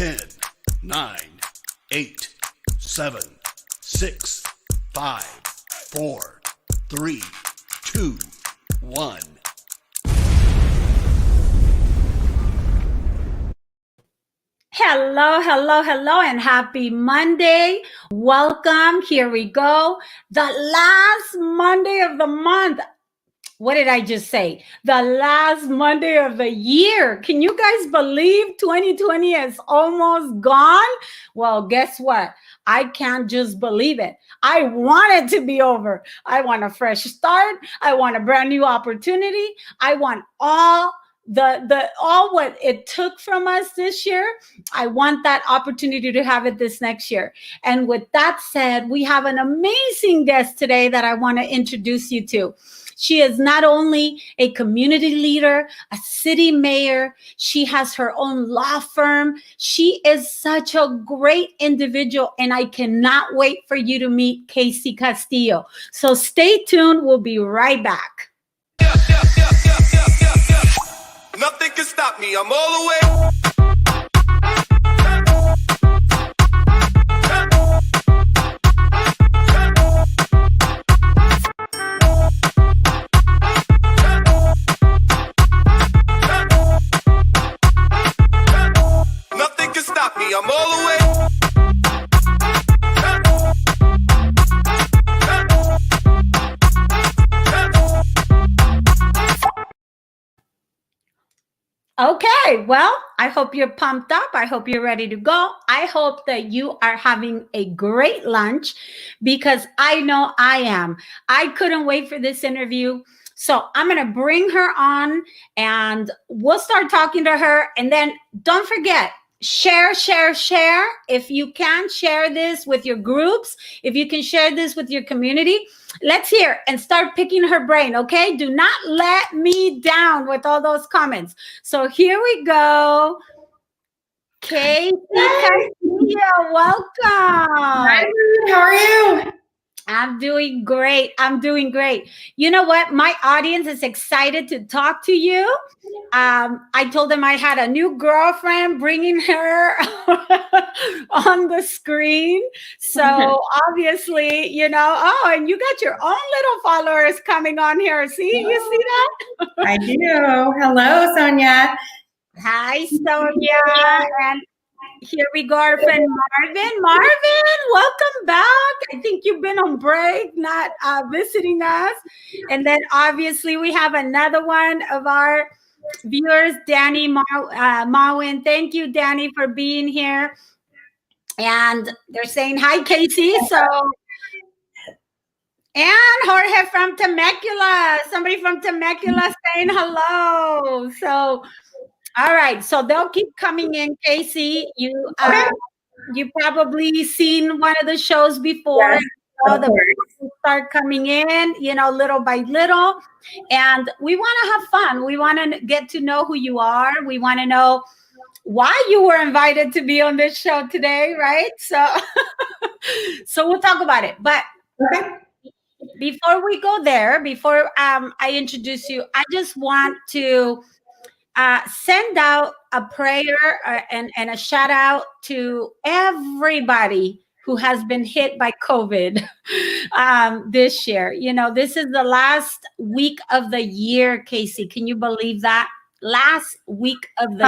10, 9, 8, 7, 6, 5, 4, 3, 2, 1. Hello, hello, hello, and happy Monday. Welcome. Here we go. The last Monday of the month. What did I just say? The last Monday of the year. Can you guys believe 2020 is almost gone? Well, guess what? I can't just believe it. I want it to be over. I want a fresh start. I want a brand new opportunity. I want all what it took from us this year. I want that opportunity to have it this next year. And with that said, we have an amazing guest today that I want to introduce you to. She is not only a community leader, a city mayor, she has her own law firm. She is such a great individual, and I cannot wait for you to meet KASEY Castillo. So stay tuned. We'll be right back. Nothing can stop me. I'm all the way. Nothing can stop me. I'm all the way. Okay, well, I hope you're pumped up. I hope you're ready to go. I hope that you are having a great lunch because I know I am. I couldn't wait for this interview. So I'm going to bring her on and we'll start talking to her. And then don't forget, share. If you can, share this with your groups. If you can share this with your community, let's hear and start picking her brain, okay? Do not let me down with all those comments. So here we go. KASEY Castillo, welcome. Hi, how are you? I'm doing great. You know what? My audience is excited to talk to you. I told them I had a new girlfriend, bringing her on the screen. So obviously, and you got your own little followers coming on here. See, you see that? I do. Hello, Sonia. Hi, Sonia. And here we go, our friend Marvin. Marvin, welcome back. I think you've been on break, not visiting us. And then obviously we have another one of our viewers, Danny Mawin. Thank you, Danny, for being here. And they're saying hi, KASEY. And Jorge from Temecula. Somebody from Temecula saying hello. So all right, so they'll keep coming in, KASEY. You probably seen one of the shows before. Yes, the people start coming in, little by little. And we want to have fun. We want to get to know who you are. We want to know why you were invited to be on this show today, right? So we'll talk about it. But before we go there, before I introduce you, I just want to send out a prayer and a shout out to everybody who has been hit by COVID this year. This is the last week of the year, KASEY. Can you believe that? Last week of the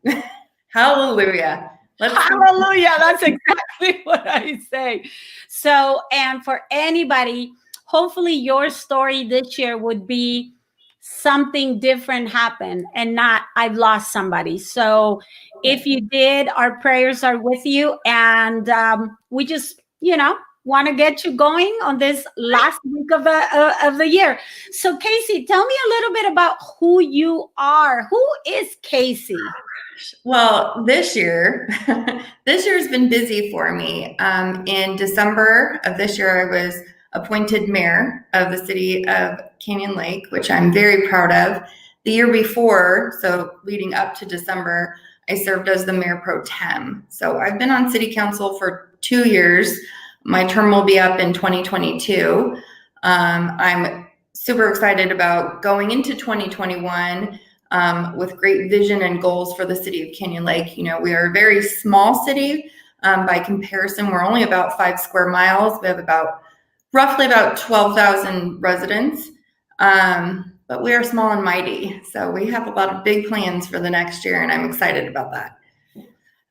year. Hallelujah. Hallelujah. That's exactly what I say. So, and for anybody, hopefully your story this year would be something different happened and not I've lost somebody. So if you did, our prayers are with you. And we just, want to get you going on this last week of the year. So KASEY, tell me a little bit about who you are. Who is KASEY? Well, this year has been busy for me. In December of this year, I was appointed mayor of the city of Canyon Lake, which I'm very proud of. The year before, so leading up to December, I served as the mayor pro tem. So I've been on city council for 2 years. My term will be up in 2022. I'm super excited about going into 2021. with great vision and goals for the city of Canyon Lake. You know, we are a very small city. By comparison, we're only about 5 square miles. We have roughly about 12,000 residents. But we are small and mighty. So we have a lot of big plans for the next year, and I'm excited about that.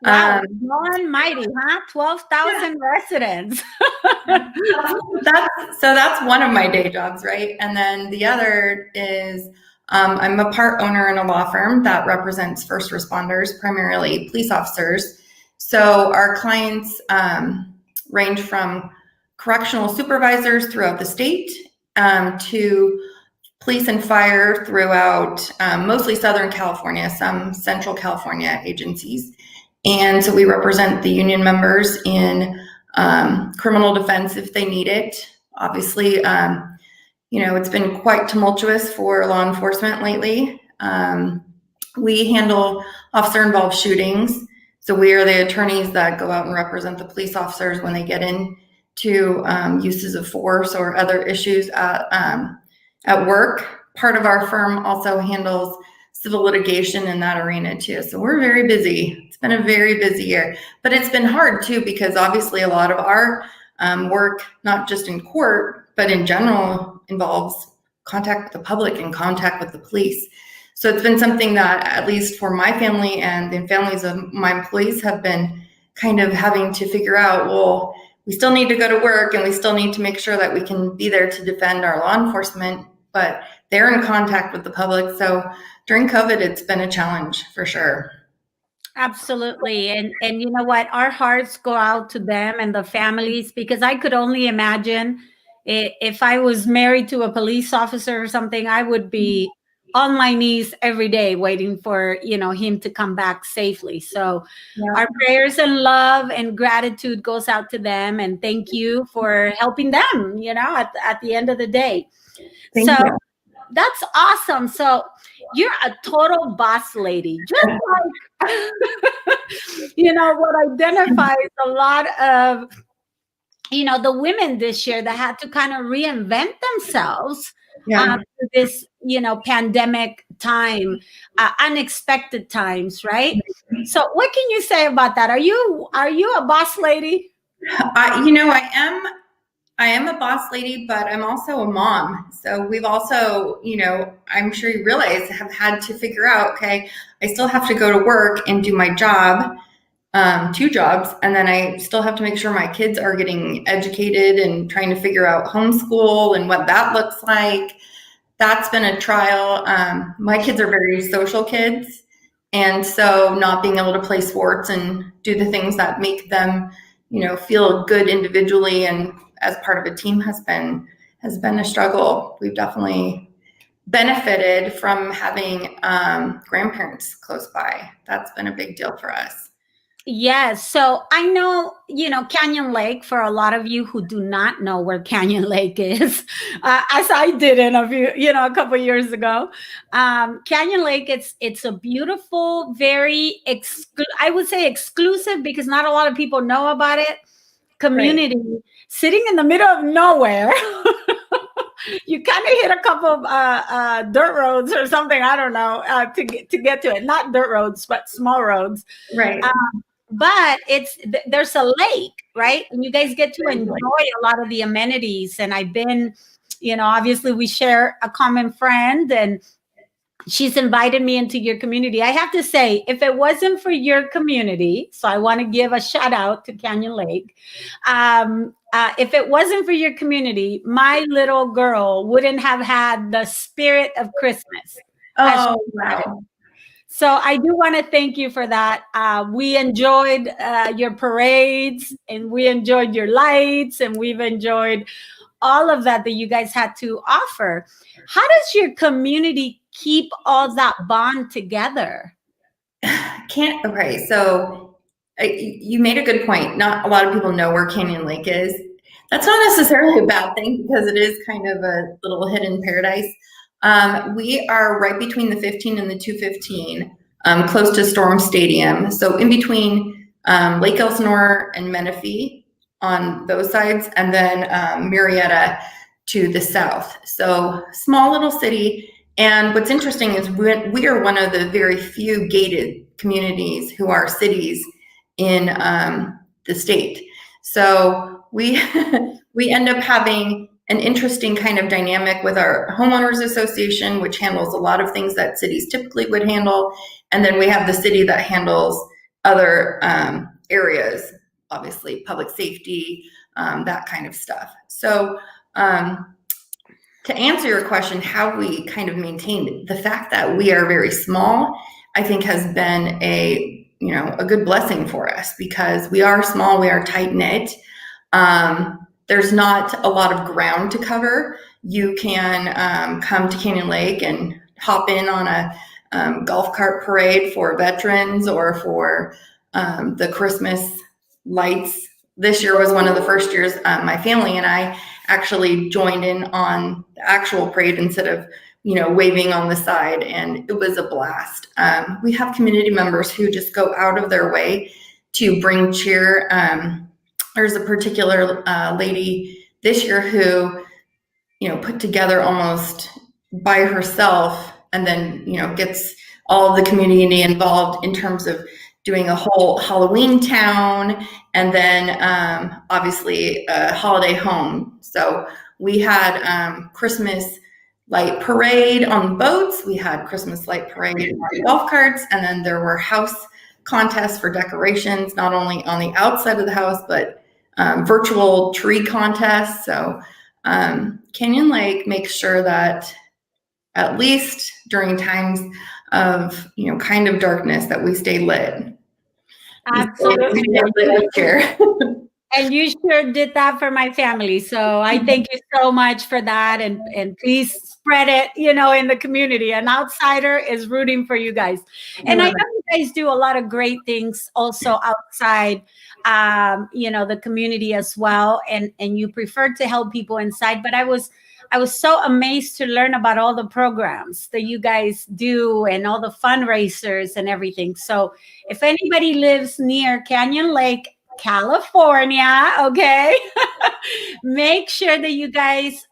Wow, small and mighty, huh? 12,000 residents. That's one of my day jobs, right? And then the other is I'm a part owner in a law firm that represents first responders, primarily police officers. So our clients range from correctional supervisors throughout the state to police and fire throughout mostly Southern California, some Central California agencies. And so we represent the union members in criminal defense if they need it. Obviously, you know, it's been quite tumultuous for law enforcement lately. We handle officer-involved shootings. So we are the attorneys that go out and represent the police officers when they get into uses of force or other issues at work. Part of our firm also handles civil litigation in that arena too. So we're very busy. It's been a very busy year, but it's been hard too, because obviously a lot of our work, not just in court, but in general, involves contact with the public and contact with the police. So it's been something that, at least for my family and the families of my employees, have been kind of having to figure out, well, we still need to go to work and we still need to make sure that we can be there to defend our law enforcement, but they're in contact with the public. So during COVID, it's been a challenge for sure. Absolutely. And you know what? Our hearts go out to them and the families, because I could only imagine if I was married to a police officer or something, I would be on my knees every day waiting for, you know, him to come back safely. So our prayers and love and gratitude goes out to them, and thank you for helping them, you know, at the end of the day. Thank you. That's awesome. So you're a total boss lady, just like, you know, what identifies a lot of, you know, the women this year that had to kind of reinvent themselves through this, you know, pandemic time, unexpected times, right? So what can you say about that? Are you a boss lady? You know, I am a boss lady, but I'm also a mom. So we've also, you know, I'm sure you realize, have had to figure out, okay, I still have to go to work and do my job, 2 jobs. And then I still have to make sure my kids are getting educated and trying to figure out homeschool and what that looks like. That's been a trial. My kids are very social kids. And so not being able to play sports and do the things that make them, you know, feel good individually and as part of a team has been a struggle. We've definitely benefited from having grandparents close by. That's been a big deal for us. Yes. So I know, you know, Canyon Lake, for a lot of you who do not know where Canyon Lake is, as I did a couple years ago, Canyon Lake, it's a beautiful, very, I would say exclusive, because not a lot of people know about it, community, right, sitting in the middle of nowhere. You kind of hit a couple of dirt roads or something, I don't know, to get to it. Not dirt roads, but small roads. Right. But there's a lake, right? And you guys get to enjoy a lot of the amenities. And I've been, you know, obviously we share a common friend, and she's invited me into your community. I have to say, if it wasn't for your community, so I want to give a shout out to Canyon Lake. If it wasn't for your community, my little girl wouldn't have had the spirit of Christmas. Oh, wow. So I do want to thank you for that. We enjoyed your parades, and we enjoyed your lights, and we've enjoyed all of that you guys had to offer. How does your community keep all that bond together? Okay, so you made a good point. Not a lot of people know where Canyon Lake is. That's not necessarily a bad thing, because it is kind of a little hidden paradise. We are right between the 15 and the 215, close to Storm Stadium. So in between Lake Elsinore and Menifee on those sides, and then Marietta to the south. So small little city. And what's interesting is we are one of the very few gated communities who are cities in the state. So we we end up having an interesting kind of dynamic with our homeowners association, which handles a lot of things that cities typically would handle. And then we have the city that handles other areas, obviously public safety, that kind of stuff. So to answer your question, how we kind of maintained it, the fact that we are very small, I think has been a good blessing for us, because we are small, we are tight knit. There's not a lot of ground to cover. You can come to Canyon Lake and hop in on a golf cart parade for veterans, or for the Christmas lights. This year was one of the first years my family and I actually joined in on the actual parade instead of waving on the side, and it was a blast. We have community members who just go out of their way to bring cheer. There's a particular lady this year who put together almost by herself, and then gets all of the community involved in terms of doing a whole Halloween town, and then obviously a holiday home. So we had Christmas light parade on boats, we had Christmas light parade on golf carts, and then there were house contests for decorations, not only on the outside of the house, but virtual tree contests. So Canyon Lake makes sure that at least during times of kind of darkness, that we stay lit. Absolutely. And you sure did that for my family. So I thank you so much for that. And please spread it, in the community. An outsider is rooting for you guys. And I know you guys do a lot of great things also outside, the community as well. And you prefer to help people inside. But I was so amazed to learn about all the programs that you guys do and all the fundraisers and everything. So if anybody lives near Canyon Lake, California, okay, make sure that you guys,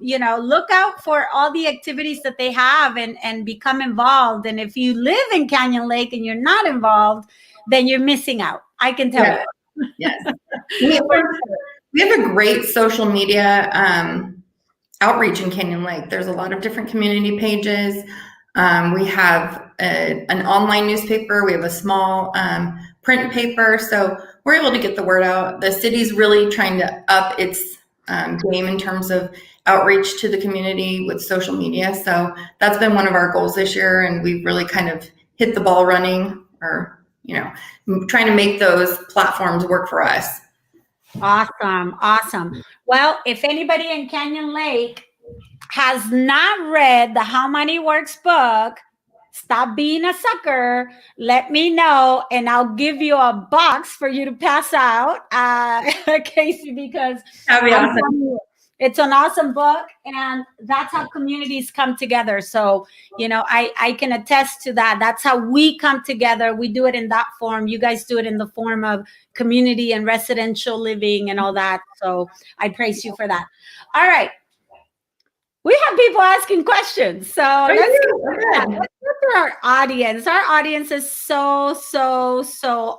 look out for all the activities that they have and become involved. And if you live in Canyon Lake and you're not involved, then you're missing out. I can tell you. Yes. We have a great social media outreach in Canyon Lake. There's a lot of different community pages. We have an online newspaper. We have a small print paper. So we're able to get the word out. The city's really trying to up its game in terms of outreach to the community with social media. So that's been one of our goals this year. And we've really kind of hit the ball running, or, trying to make those platforms work for us. Awesome. Well, if anybody in Canyon Lake has not read the How Money Works book, stop being a sucker. Let me know, and I'll give you a box for you to pass out, KASEY, because that'd be awesome. It's an awesome book, and that's how communities come together. So, I can attest to that. That's how we come together. We do it in that form. You guys do it in the form of community and residential living and all that. So I praise you for that. All right. We have people asking questions. So let's go to our audience. Our audience is so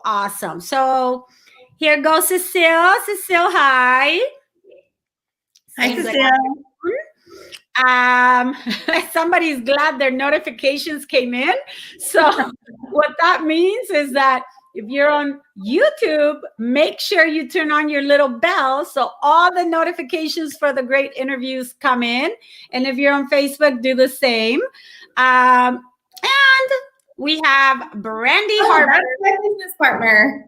awesome. So here goes Cecile. Cecile, hi. Hi, Cecile. Somebody's glad their notifications came in. So what that means is that if you're on YouTube, make sure you turn on your little bell so all the notifications for the great interviews come in. And if you're on Facebook, do the same. And we have Brandy Harper. That's my business partner.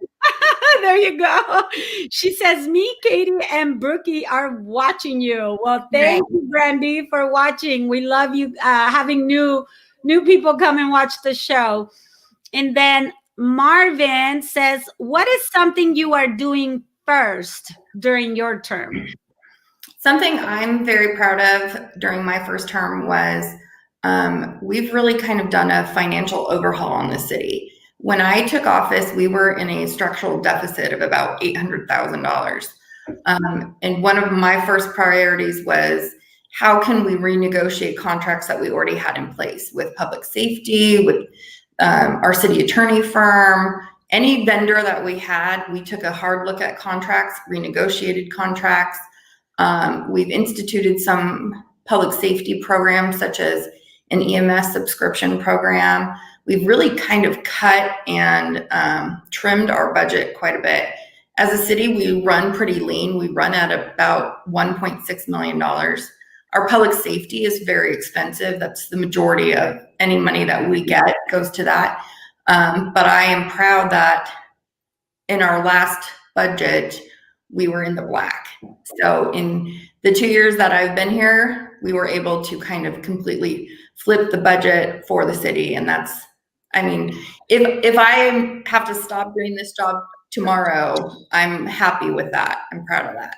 There you go. She says, me, Katie, and Brookie are watching you. Well, thank you, Brandy, for watching. We love you having new people come and watch the show. And then Marvin says, what is something you are doing first during your term? Something I'm very proud of during my first term was we've really kind of done a financial overhaul on the city. When I took office, we were in a structural deficit of about $800,000. And one of my first priorities was how can we renegotiate contracts that we already had in place with public safety, with our city attorney firm, any vendor that we had. We took a hard look at contracts, renegotiated contracts. We've instituted some public safety programs such as an EMS subscription program. We've really kind of cut and trimmed our budget quite a bit. As a city, we run pretty lean. We run at about $1.6 million. Our public safety is very expensive. That's the majority of any money that we get goes to that. But I am proud that in our last budget, we were in the black. So in the 2 years that I've been here, we were able to kind of completely flip the budget for the city. And that's, I mean, if I have to stop doing this job tomorrow, I'm happy with that. I'm proud of that.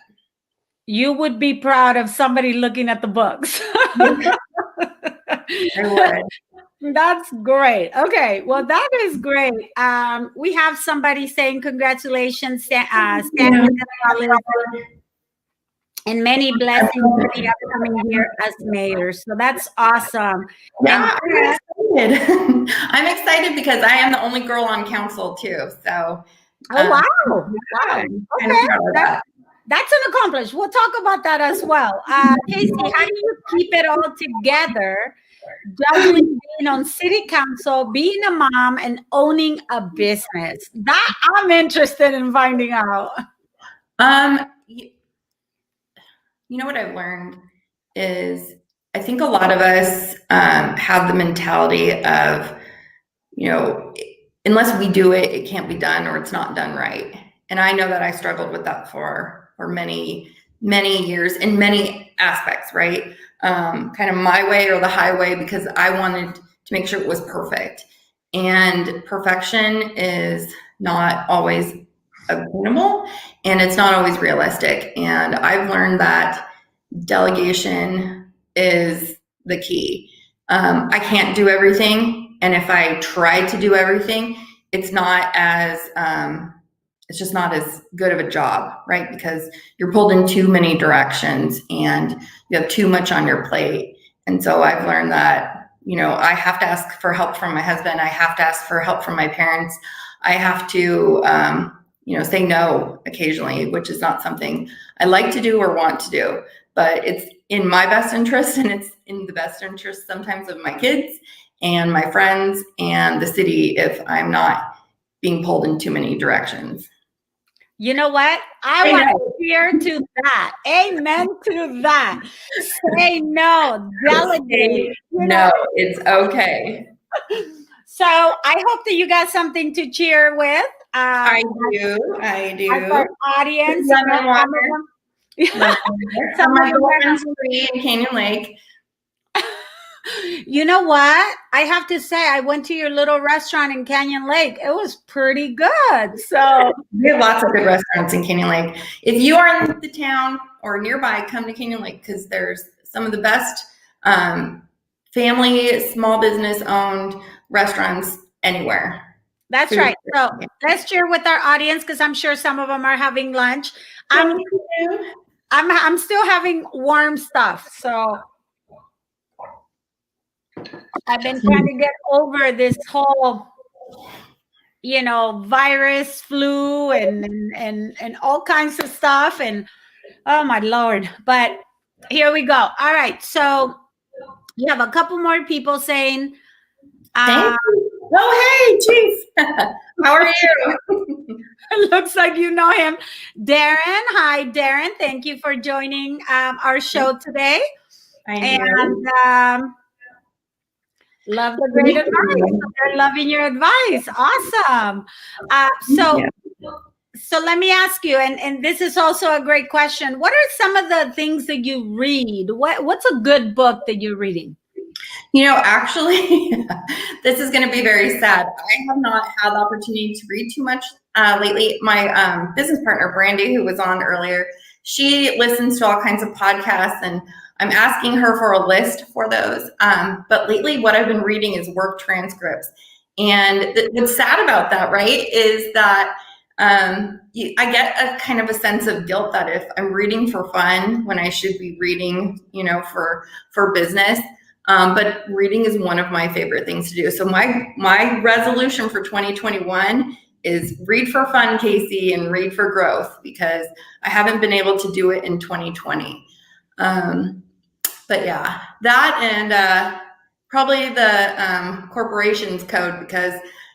You would be proud of somebody looking at the books. I would. That's great. Okay, well, that is great. We have somebody saying congratulations, Stan Gonzalez, and many blessings for the upcoming year as mayor. So that's awesome. Yeah, I'm excited. I'm excited because I am the only girl on council too. So. Oh, wow. Wow. Okay. That's an accomplishment. We'll talk about that as well. Casey, how do you keep it all together? Juggling being on city council, being a mom, and owning a business. That I'm interested in finding out. You know what I've learned is I think a lot of us have the mentality of, you know, unless we do it, it can't be done or it's not done right. And I know that I struggled with that for many, many years in many aspects, right? Kind of my way or the highway, because I wanted to make sure it was perfect. And perfection is not always obtainable and it's not always realistic. And I've learned that delegation is the key. I can't do everything. And if I try to do everything, it's just not as good of a job, right? Because you're pulled in too many directions and you have too much on your plate. And so I've learned that, you know, I have to ask for help from my husband. I have to ask for help from my parents. I have to, say no occasionally, which is not something I like to do or want to do, but it's in my best interest and it's in the best interest sometimes of my kids and my friends and the city if I'm not being pulled in too many directions. You know what? I want to cheer to that. Amen to that. Say no. Delegate. No, it's okay. So I hope that you got something to cheer with. I do. Our audience. Some of my girlfriends free in Canyon Lake. You know what? I have to say, I went to your little restaurant in Canyon Lake. It was pretty good. So we have lots of good restaurants in Canyon Lake. If you are in the town or nearby, come to Canyon Lake because there's some of the best family, small business owned restaurants anywhere. That's right. So let's cheer with our audience because I'm sure some of them are having lunch. I'm still having warm stuff. So I've been trying to get over this whole, virus, flu, and all kinds of stuff. And oh my Lord. But here we go. All right. So you have a couple more people saying, thank you. Oh, hey, Chief. How are you? It looks like you know him. Darren. Hi, Darren. Thank you for joining our show today. And love the great advice. They're loving your advice. Awesome. So let me ask you, and this is also a great question. What are some of the things that you read? What's a good book that you're reading? Actually, this is going to be very sad. I have not had the opportunity to read too much lately. My business partner, Brandy, who was on earlier, she listens to all kinds of podcasts, and I'm asking her for a list for those. But lately, what I've been reading is work transcripts. And what's sad about that, right, is that I get a kind of a sense of guilt that if I'm reading for fun when I should be reading, for business. But reading is one of my favorite things to do. So my resolution for 2021 is read for fun, Casey, and read for growth, because I haven't been able to do it in 2020. But yeah, that and probably the corporations code, because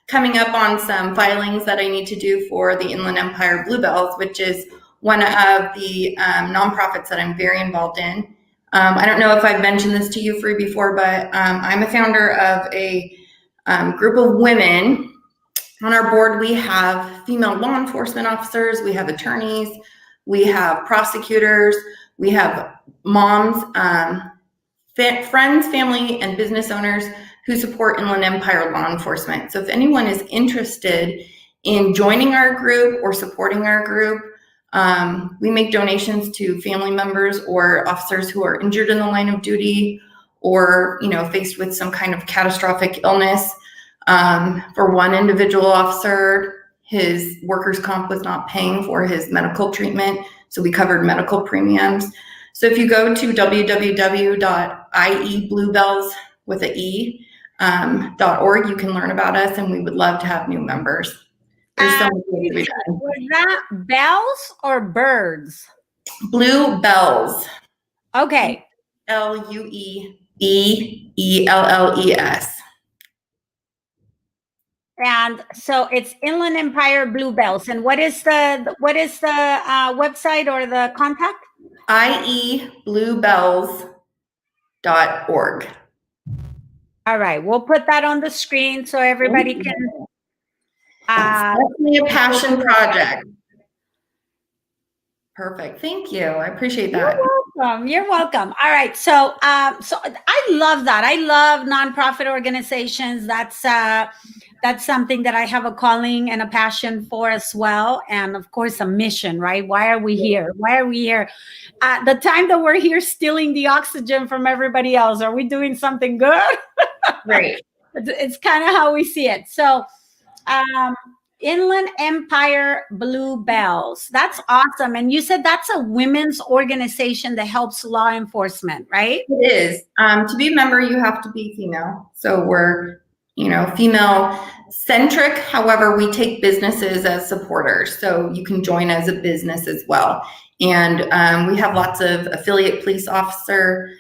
coming up on some filings that I need to do for the Inland Empire Bluebells, which is one of the nonprofits that I'm very involved in. I don't know if I've mentioned this to you, Free, before, but I'm a founder of a group of women. On our board, we have female law enforcement officers, we have attorneys, we have prosecutors, we have moms, friends, family, and business owners who support Inland Empire law enforcement. So if anyone is interested in joining our group or supporting our group, we make donations to family members or officers who are injured in the line of duty or, faced with some kind of catastrophic illness. For one individual officer, his workers' comp was not paying for his medical treatment, so we covered medical premiums. So if you go to www.iebluebells.org, you can learn about us, and we would love to have new members. There's so much to be done. Was that bells or birds? Bluebells. Okay. Lueeelles. And so it's Inland Empire Bluebells. And what is the website or the contact? iebluebells.org. All right, we'll put that on the screen so everybody can. It's definitely a passion project. Perfect. Thank you. I appreciate that. You're welcome. All right. So I love that. I love nonprofit organizations. That's something that I have a calling and a passion for as well. And of course, a mission, right? Why are we here? Why are we here? The time that we're here stealing the oxygen from everybody else, are we doing something good? Right. It's kind of how we see it. So, Inland Empire Bluebells. That's awesome. And you said that's a women's organization that helps law enforcement, right? It is. To be a member, you have to be female. So we're, female centric. However, we take businesses as supporters. So you can join as a business as well. And we have lots of affiliate police officer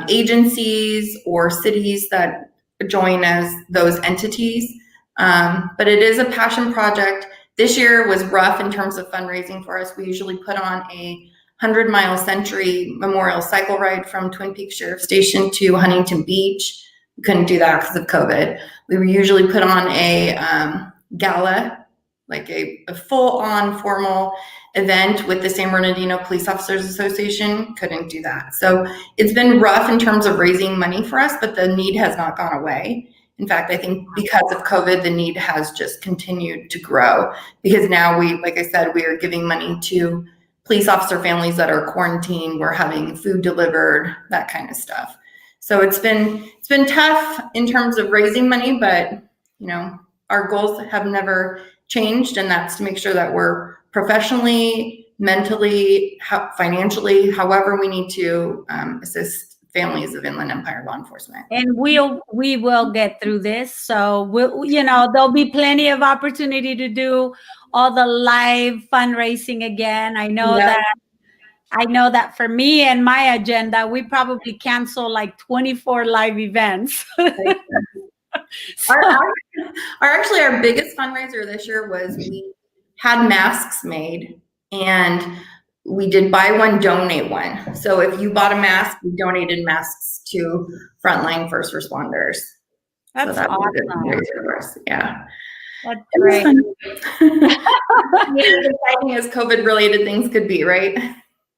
agencies or cities that join as those entities. But it is a passion project. This year was rough in terms of fundraising for us. We usually put on a 100-mile Century Memorial cycle ride from Twin Peaks Sheriff Station to Huntington Beach. We couldn't do that because of COVID. We usually put on a gala, like a full-on formal event with the San Bernardino Police Officers Association. Couldn't do that. So it's been rough in terms of raising money for us, but the need has not gone away. In fact, I think because of COVID, the need has just continued to grow, because now like I said, we are giving money to police officer families that are quarantined. We're having food delivered, that kind of stuff. So it's been tough in terms of raising money, but our goals have never changed, and that's to make sure that we're professionally, mentally, financially, however we need to assist families of Inland Empire law enforcement. And we will get through this. So there'll be plenty of opportunity to do all the live fundraising again. I know that for me and my agenda, we probably cancel like 24 live events. Our biggest fundraiser this year was we had masks made, and we did buy one, donate one. So if you bought a mask, we donated masks to frontline first responders. That's awesome. Yeah. That's great. Exciting as COVID-related things could be, right?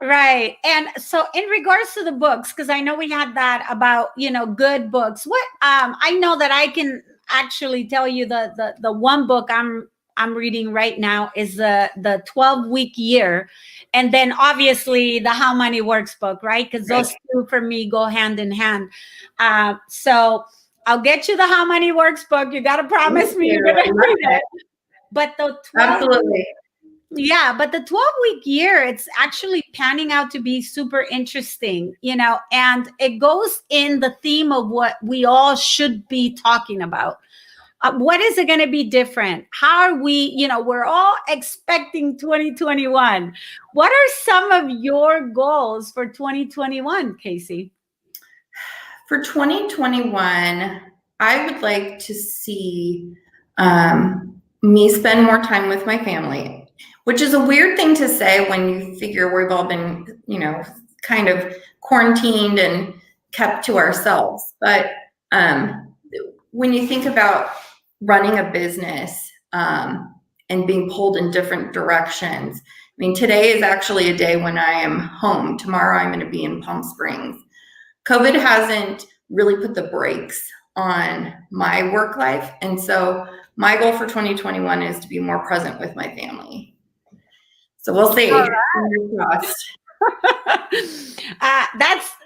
Right. And so in regards to the books, because I know we had that about, good books. What I know that I can actually tell you the one book I'm reading right now is the 12-week year. And then obviously the How Money Works book, right? Because those two for me go hand in hand. So I'll get you the How Money Works book. You got to promise me you're going to read it. But the 12 Absolutely. Yeah, but the 12-week year, it's actually panning out to be super interesting, and it goes in the theme of what we all should be talking about. What is it going to be different? How are we, we're all expecting 2021. What are some of your goals for 2021, Casey? For 2021, I would like to see me spend more time with my family, which is a weird thing to say when you figure we've all been, kind of quarantined and kept to ourselves. But when you think about running a business and being pulled in different directions, I mean, today is actually a day when I am home. Tomorrow I'm going to be in Palm Springs. COVID hasn't really put the brakes on my work life. And so my goal for 2021 is to be more present with my family. So we'll see. All right.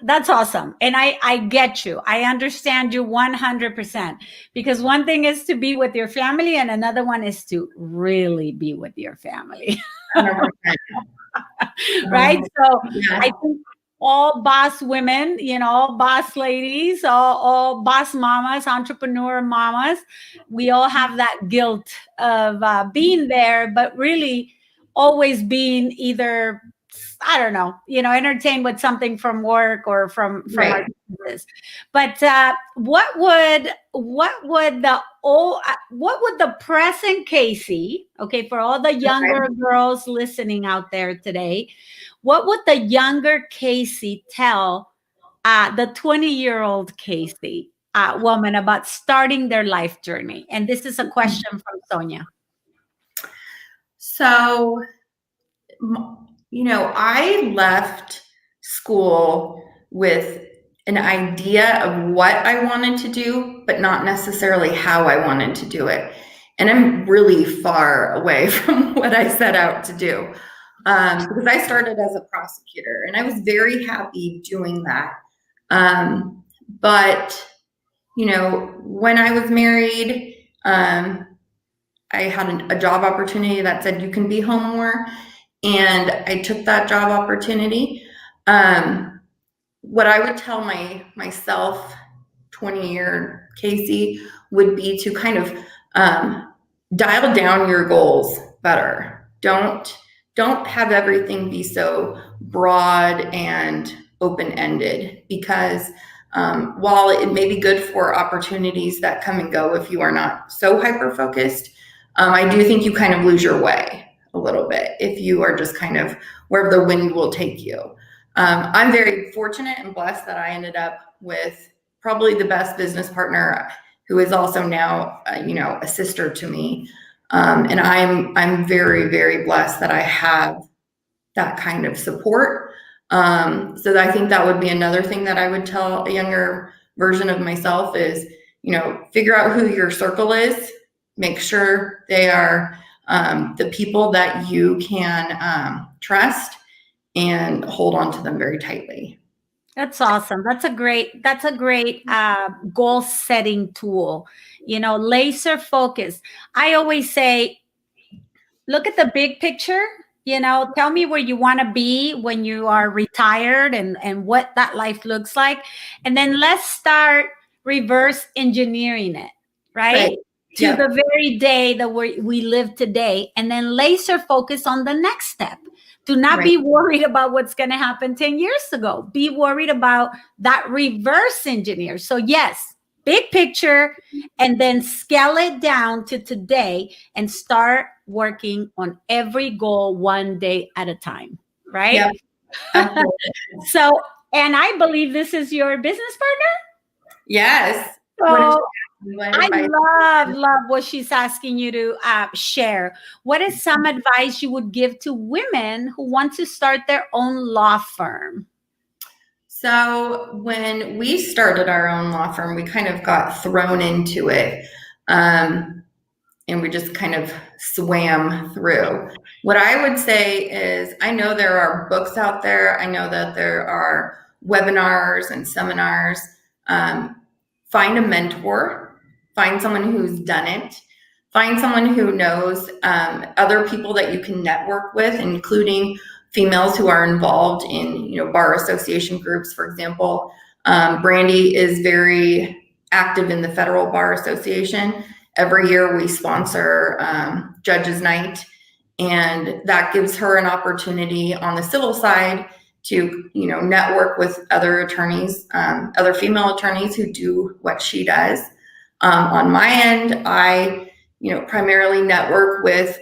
That's awesome. And I get you. I understand you 100%, because one thing is to be with your family and another one is to really be with your family. 100%. Right? So Yeah. I think all boss women, all boss ladies, all boss mamas, entrepreneur mamas, we all have that guilt of being there, but really always being either, I don't know, entertained with something from work or from Right. our business. But what would the present Casey, okay, for all the younger girls listening out there today, what would the younger Casey tell the 20-year-old Casey woman about starting their life journey? And this is a question from Sonia. So, I left school with an idea of what I wanted to do, but not necessarily how I wanted to do it. And I'm really far away from what I set out to do, because I started as a prosecutor and I was very happy doing that. But, when I was married, I had a job opportunity that said you can be home more. And I took that job opportunity. What I would tell myself, 20-year Casey, would be to kind of dial down your goals better. Don't have everything be so broad and open-ended, because while it may be good for opportunities that come and go if you are not so hyper-focused, I do think you kind of lose your way a little bit if you are just kind of wherever the wind will take you. I'm very fortunate and blessed that I ended up with probably the best business partner, who is also now, a sister to me. And I'm very, very blessed that I have that kind of support. So I think that would be another thing that I would tell a younger version of myself is, figure out who your circle is, make sure they are the people that you can trust, and hold on to them very tightly. That's awesome. That's a great goal setting tool. Laser focus. I always say, look at the big picture. Tell me where you want to be when you are retired and what that life looks like. And then let's start reverse engineering it, right? To Yep. the very day that we live today, and then laser focus on the next step. Do not be worried about what's going to happen 10 years ago. Be worried about that reverse engineer. So yes, big picture, and then scale it down to today and start working on every goal one day at a time, right? Yep. So, and I believe this is your business partner? Yes. So I love what she's asking you to share. What is some advice you would give to women who want to start their own law firm? So when we started our own law firm, we kind of got thrown into it, and we just kind of swam through. What I would say is, I know there are books out there. I know that there are webinars and seminars. Find a mentor, find someone who's done it, find someone who knows other people that you can network with, including females who are involved in, bar association groups, for example. Brandy is very active in the Federal Bar Association. Every year we sponsor Judges Night, and that gives her an opportunity on the civil side to, network with other attorneys, other female attorneys who do what she does. On my end, I, primarily network with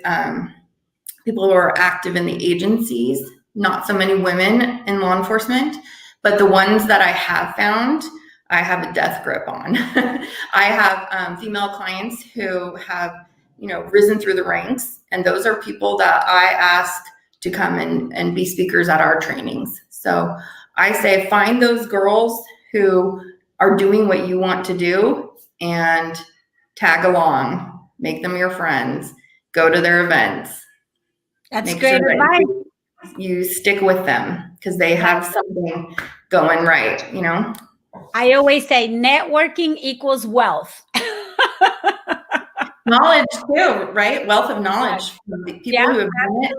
people who are active in the agencies, not so many women in law enforcement, but the ones that I have found, I have a death grip on. I have female clients who have, risen through the ranks, and those are people that I ask to come and be speakers at our trainings. So I say, find those girls who are doing what you want to do and tag along, make them your friends, go to their events. That's great advice. You stick with them because they have something going right, I always say networking equals wealth. Knowledge too, right? Wealth of knowledge. People who have done it,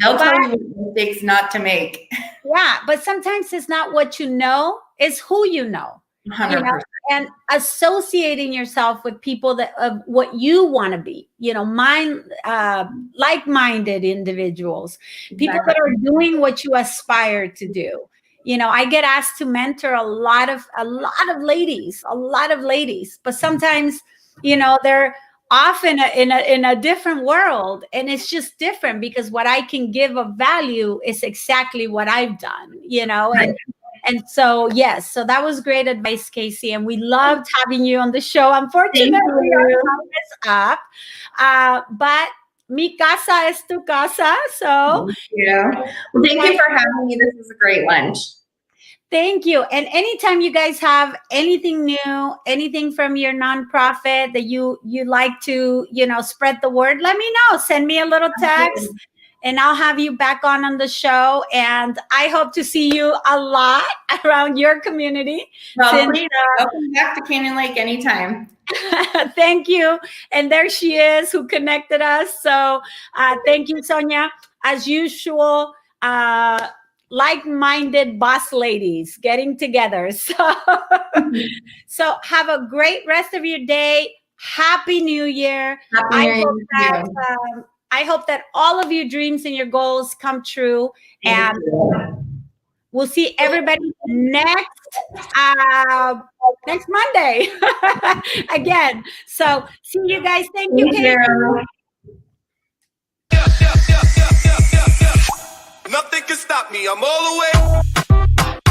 they'll tell you what mistakes not to make. Yeah, but sometimes it's not what you know, it's who you know. 100%. And associating yourself with people that of what you want to be, like-minded individuals, people that are doing what you aspire to do. I get asked to mentor a lot of ladies, but sometimes, they're off in a different world, and it's just different because what I can give of value is exactly what I've done, Right. And so, yes, so that was great advice, Kasey. And we loved having you on the show. Unfortunately, our time is up. But mi casa es tu casa. So, thank you. Well, thank you for having me. This was a great lunch. Thank you. And anytime you guys have anything new, anything from your nonprofit that you like to, spread the word, let me know. Send me a little text. And I'll have you back on the show. And I hope to see you a lot around your community. Well, please, welcome back to Canyon Lake anytime. Thank you. And there she is who connected us. So thank you, Sonia. As usual, like-minded boss ladies getting together. So have a great rest of your day. Happy New Year. I hope that all of your dreams and your goals come true. And we'll see everybody next Monday again. So see you guys. Thank you, Kasey. Nothing can stop me. I'm all the way.